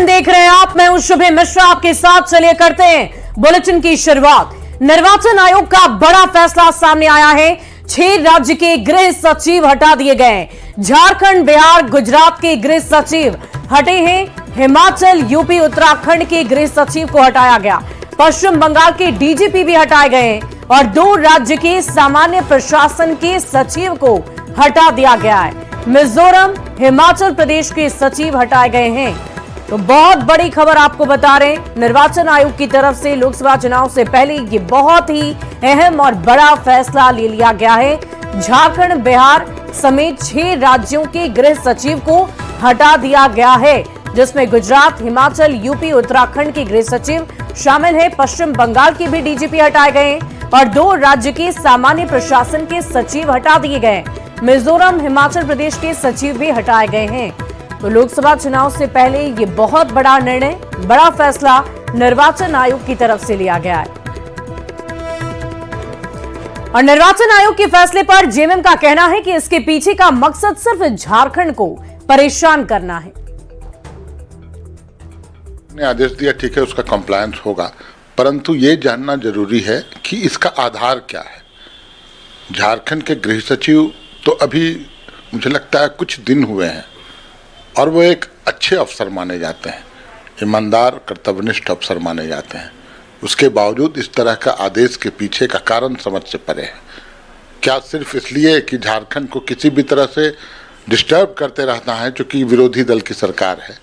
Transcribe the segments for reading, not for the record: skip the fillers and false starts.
Bulletin देख रहे हैं आप। मैं हूं शुभे मिश्रा, आपके साथ। चलिए करते हैं बुलेटिन की शुरुआत। निर्वाचन आयोग का बड़ा फैसला सामने आया है। 6 राज्य के गृह सचिव हटा दिए गए। झारखंड, बिहार, गुजरात के गृह सचिव हटे हैं। हिमाचल, यूपी, उत्तराखंड के गृह सचिव को हटाया गया। पश्चिम बंगाल के डीजीपी भी हटाए गए हैं और 2 राज्य के सामान्य प्रशासन के सचिव को हटा दिया गया है। मिजोरम, हिमाचल प्रदेश के सचिव हटाए गए हैं। तो बहुत बड़ी खबर आपको बता रहे हैं, निर्वाचन आयोग की तरफ से लोकसभा चुनाव से पहले ये बहुत ही अहम और बड़ा फैसला ले लिया गया है। झारखंड, बिहार समेत 6 राज्यों के गृह सचिव को हटा दिया गया है, जिसमें गुजरात, हिमाचल, यूपी, उत्तराखंड के गृह सचिव शामिल है। पश्चिम बंगाल के भी डीजीपी हटाए गए और 2 राज्य के सामान्य प्रशासन के सचिव हटा दिए गए। मिजोरम, हिमाचल प्रदेश के सचिव भी हटाए गए हैं। तो लोकसभा चुनाव से पहले ये बहुत बड़ा निर्णय, बड़ा फैसला निर्वाचन आयोग की तरफ से लिया गया है। और निर्वाचन आयोग के फैसले पर जेएमएम का कहना है कि इसके पीछे का मकसद सिर्फ झारखंड को परेशान करना है। ने आदेश दिया, ठीक है, उसका कंप्लायंस होगा, परंतु ये जानना जरूरी है कि इसका आधार क्या है। झारखंड के गृह सचिव तो अभी मुझे लगता है कुछ दिन हुए हैं और वो एक अच्छे अफसर माने जाते हैं, ईमानदार, कर्तव्यनिष्ठ अफसर माने जाते हैं। उसके बावजूद इस तरह का आदेश के पीछे का कारण समझ से परे है। क्या सिर्फ इसलिए कि झारखंड को किसी भी तरह से डिस्टर्ब करते रहना है क्योंकि विरोधी दल की सरकार है?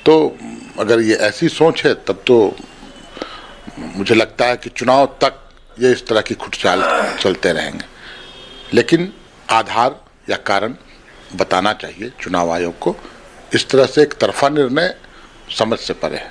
तो अगर ये ऐसी सोच है तब तो मुझे लगता है कि चुनाव तक ये इस तरह की खुटचाल चलते रहेंगे। लेकिन आधार या कारण बताना चाहिए चुनाव आयोग को। इस तरह से एक तरफा निर्णय समझ से परे है।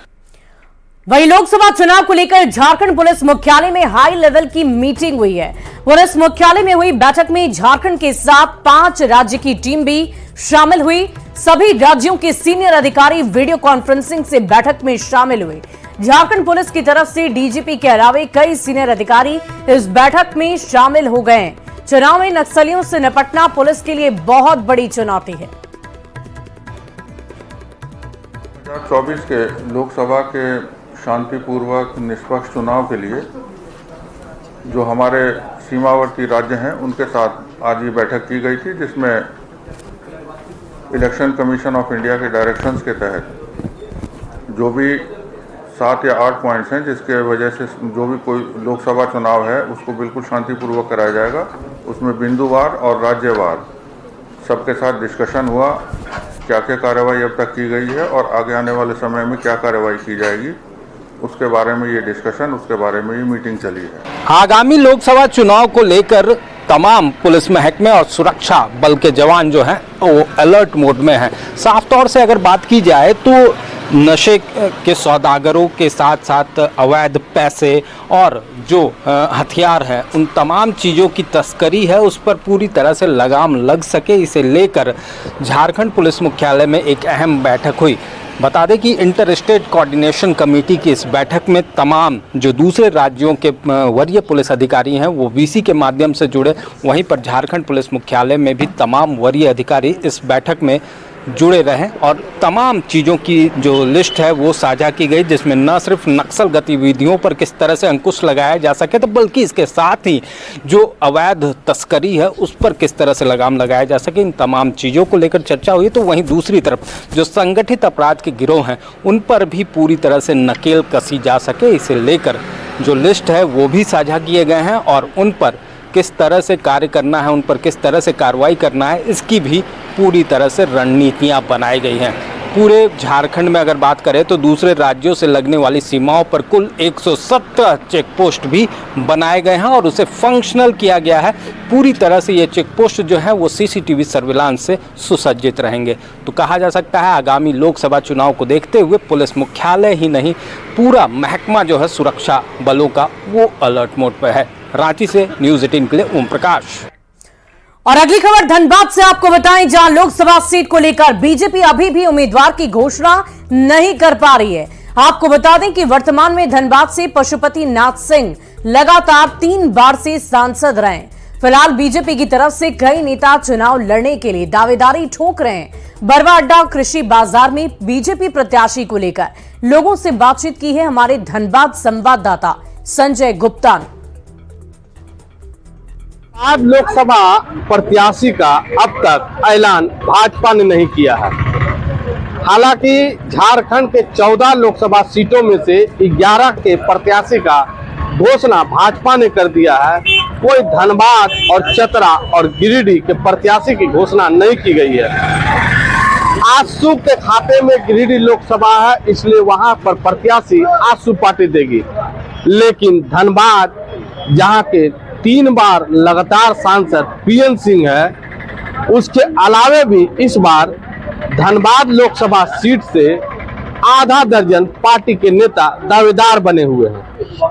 वही लोकसभा चुनाव को लेकर झारखंड पुलिस मुख्यालय में हाई लेवल की मीटिंग हुई है। पुलिस मुख्यालय में हुई बैठक में झारखंड के साथ 5 राज्य की टीम भी शामिल हुई। सभी राज्यों के सीनियर अधिकारी वीडियो कॉन्फ्रेंसिंग से बैठक में शामिल हुए। झारखंड पुलिस की तरफ से डीजीपी के अलावे कई सीनियर अधिकारी इस बैठक में शामिल हो गए। चुनाव में नक्सलियों से निपटना पुलिस के लिए बहुत बड़ी चुनौती है। 2024 के लोकसभा के शांतिपूर्वक निष्पक्ष चुनाव के लिए जो हमारे सीमावर्ती राज्य हैं उनके साथ आज ये बैठक की गई थी, जिसमें इलेक्शन कमीशन ऑफ इंडिया के डायरेक्शंस के तहत जो भी 7 या 8 पॉइंट्स हैं जिसके वजह से जो भी कोई लोकसभा चुनाव है उसको बिल्कुल शांतिपूर्वक कराया जाएगा, उसमें बिंदुवार और राज्यवार सबके साथ डिस्कशन हुआ। क्या क्या कार्रवाई अब तक की गई है और आगे आने वाले समय में क्या कार्रवाई की जाएगी, उसके बारे में ये डिस्कशन, उसके बारे में ये मीटिंग चली है। आगामी लोकसभा चुनाव को लेकर तमाम पुलिस महकमे और सुरक्षा बल के जवान जो हैं वो अलर्ट मोड में हैं। साफ तौर से अगर बात की जाए तो नशे के सौदागरों के साथ साथ अवैध पैसे और जो हथियार है, उन तमाम चीज़ों की तस्करी है, उस पर पूरी तरह से लगाम लग सके, इसे लेकर झारखंड पुलिस मुख्यालय में एक अहम बैठक हुई। बता दें कि इंटर स्टेट कोऑर्डिनेशन कमेटी की इस बैठक में तमाम जो दूसरे राज्यों के वरीय पुलिस अधिकारी हैं वो वीसी के माध्यम से जुड़े। वहीं पर झारखंड पुलिस मुख्यालय में भी तमाम वरीय अधिकारी इस बैठक में जुड़े रहें और तमाम चीज़ों की जो लिस्ट है वो साझा की गई, जिसमें न सिर्फ नक्सल गतिविधियों पर किस तरह से अंकुश लगाया जा सके, तो बल्कि इसके साथ ही जो अवैध तस्करी है उस पर किस तरह से लगाम लगाया जा सके, इन तमाम चीज़ों को लेकर चर्चा हुई। तो वहीं दूसरी तरफ जो संगठित अपराध के गिरोह हैं उन पर भी पूरी तरह से नकेल कसी जा सके, इसे लेकर जो लिस्ट है वो भी साझा किए गए हैं और उन पर किस तरह से कार्य करना है, उन पर किस तरह से कार्रवाई करना है, इसकी भी पूरी तरह से रणनीतियां बनाई गई हैं। पूरे झारखंड में अगर बात करें तो दूसरे राज्यों से लगने वाली सीमाओं पर कुल 117 चेक पोस्ट भी बनाए गए हैं और उसे फंक्शनल किया गया है। पूरी तरह से ये चेक पोस्ट जो है वो सीसीटीवी सर्विलांस से सुसज्जित रहेंगे। तो कहा जा सकता है आगामी लोकसभा चुनाव को देखते हुए पुलिस मुख्यालय ही नहीं, पूरा महकमा जो है सुरक्षा बलों का वो अलर्ट मोड पर है। रांची से न्यूज़ 18 के लिए ओम प्रकाश। और अगली खबर धनबाद से आपको बताएं, जहां लोकसभा सीट को लेकर बीजेपी अभी भी उम्मीदवार की घोषणा नहीं कर पा रही है। आपको बता दें कि वर्तमान में धनबाद से पशुपति नाथ सिंह लगातार 3 बार से सांसद रहे। फिलहाल बीजेपी की तरफ से कई नेता चुनाव लड़ने के लिए दावेदारी ठोक रहे हैं। बरवा अड्डा कृषि बाजार में बीजेपी प्रत्याशी को लेकर लोगों से बातचीत की है हमारे धनबाद संवाददाता संजय गुप्ता ने। आज लोकसभा प्रत्याशी का अब तक ऐलान भाजपा ने नहीं किया है। हालांकि झारखंड के 14 लोकसभा सीटों में से 11 के प्रत्याशी का घोषणा भाजपा ने कर दिया है। कोई धनबाद और चतरा और गिरिडीह के प्रत्याशी की घोषणा नहीं की गई है। आजसू के खाते में गिरिडीह लोकसभा है, इसलिए वहां पर प्रत्याशी आजसू पार्टी देगी। लेकिन धनबाद, जहां के 3 बार लगातार सांसद पीएन सिंह है, उसके अलावे भी इस बार धनबाद लोकसभा सीट से आधा दर्जन पार्टी के नेता दावेदार बने हुए हैं।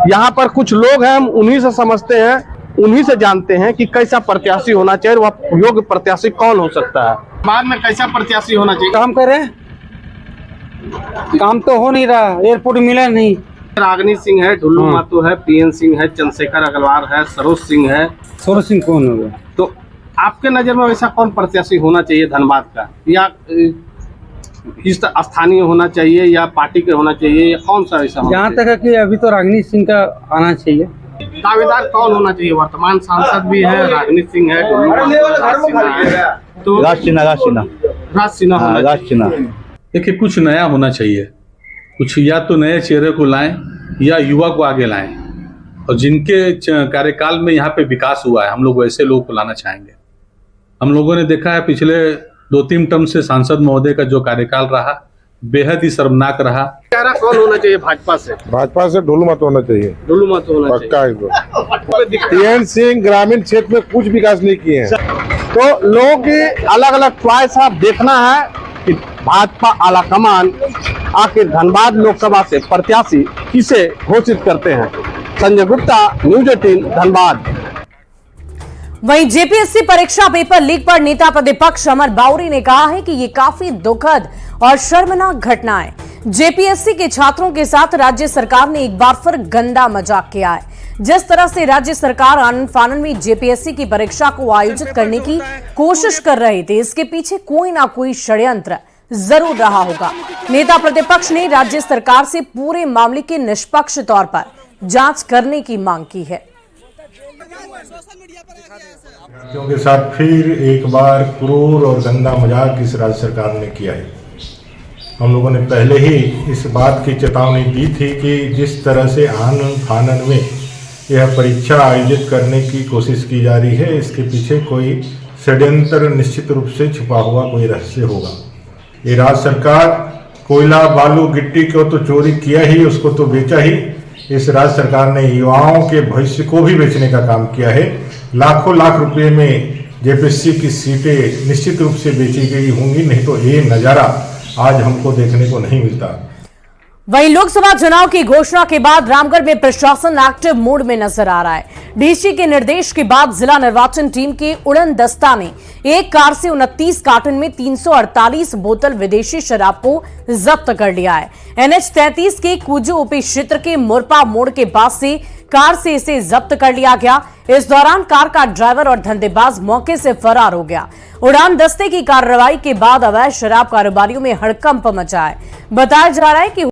यहाँ पर कुछ लोग हैं, हम उन्हीं से समझते हैं, उन्हीं से जानते हैं कि कैसा प्रत्याशी होना चाहिए, वह योग्य प्रत्याशी कौन हो सकता है। बाद में कैसा प्रत्याशी होना चाहिए? काम करे, काम तो हो नहीं रहा, एयरपोर्ट मिला नहीं। रागनी सिंह है, ढुल्लू मातो है, पीएन सिंह है, चंद्रशेखर अग्रवाल है, सरोज सिंह है। सरोज सिंह कौन होगा? तो आपके नजर में वैसा कौन प्रत्याशी होना चाहिए धनबाद का, या इस स्थानीय होना चाहिए या पार्टी के होना चाहिए, या कौन सा ऐसा? जहाँ तक है कि अभी तो रागनी सिंह का आना चाहिए। दावेदार कौन होना चाहिए? वर्तमान सांसद भी है, रागनी सिंह है, ढुल्लू मातो है, राज सिन्हा होना चाहिए। देखिए, कुछ नया होना चाहिए, कुछ या तो नए चेहरे को लाएं या युवा को आगे लाएं, और जिनके कार्यकाल में यहाँ पे विकास हुआ है, हम लोग वैसे लोगों को लाना चाहेंगे। हम लोगों ने देखा है पिछले 2-3 टर्म से सांसद महोदय का जो कार्यकाल रहा, बेहद ही शर्मनाक रहा। कौन होना चाहिए भाजपा से? भाजपा से ढुल्लू मत होना चाहिए, ढुल्लू मातो होना पक्का है। चाहिए। पीएन सिंह ग्रामीण क्षेत्र में कुछ विकास नहीं किए हैं। तो लोगों की अलग अलग च्वाइस है, देखना है कि भाजपा आलाकमान आखिर धनबाद लोकसभा से प्रत्याशी किसे घोषित करते हैं। संजय गुप्ता, न्यूज 18 धनबाद। वहीं जेपीएससी परीक्षा पेपर लीक पर नेता प्रतिपक्ष अमर बाउरी ने कहा है कि ये काफी दुखद और शर्मनाक घटना है। जेपीएससी के छात्रों के साथ राज्य सरकार ने एक बार फिर गंदा मजाक किया है। जिस तरह से राज्य सरकार आनंद फानन में जेपीएससी की परीक्षा को आयोजित करने की कोशिश कर रहे थे, इसके पीछे कोई ना कोई षड्यंत्र जरूर रहा होगा। नेता प्रतिपक्ष ने राज्य सरकार से पूरे मामले की निष्पक्ष तौर पर जांच करने की मांग की है। के साथ फिर एक बार क्रूर और गंदा मजाक इस राज्य सरकार ने किया है। हम लोगों ने पहले ही इस बात की चेतावनी दी थी कि जिस तरह से आनंद फानन में यह परीक्षा आयोजित करने की कोशिश की जा रही है, इसके पीछे कोई षड्यंत्र निश्चित रूप से छुपा हुआ कोई रहस्य होगा। ये राज्य सरकार कोयला, बालू, गिट्टी को तो चोरी किया ही, उसको तो बेचा ही। इस राज्य सरकार ने युवाओं के भविष्य को भी बेचने का काम किया है। लाखों लाख रुपए में जेपीएससी की सीटें निश्चित रूप से बेची गई होंगी, नहीं तो ये नज़ारा आज हमको देखने को नहीं मिलता। वहीं लोकसभा चुनाव की घोषणा के बाद रामगढ़ में प्रशासन एक्टिव मोड में नजर आ रहा है। डीसी के निर्देश के बाद जिला निर्वाचन टीम के उड़न दस्ता ने एक कार से 29 कार्टन में 348 बोतल विदेशी शराब को जब्त कर लिया है। NH 33 के कुजू ओपी क्षेत्र के मुरपा मोड़ के पास से कार से इसे जब्त कर लिया गया। इस दौरान कार का ड्राइवर और धंधेबाज मौके से फरार हो गया। उड़ान दस्ते की कार्रवाई के बाद अवैध शराब कारोबारियों में हड़कंप मचा है। बताया जा रहा है कि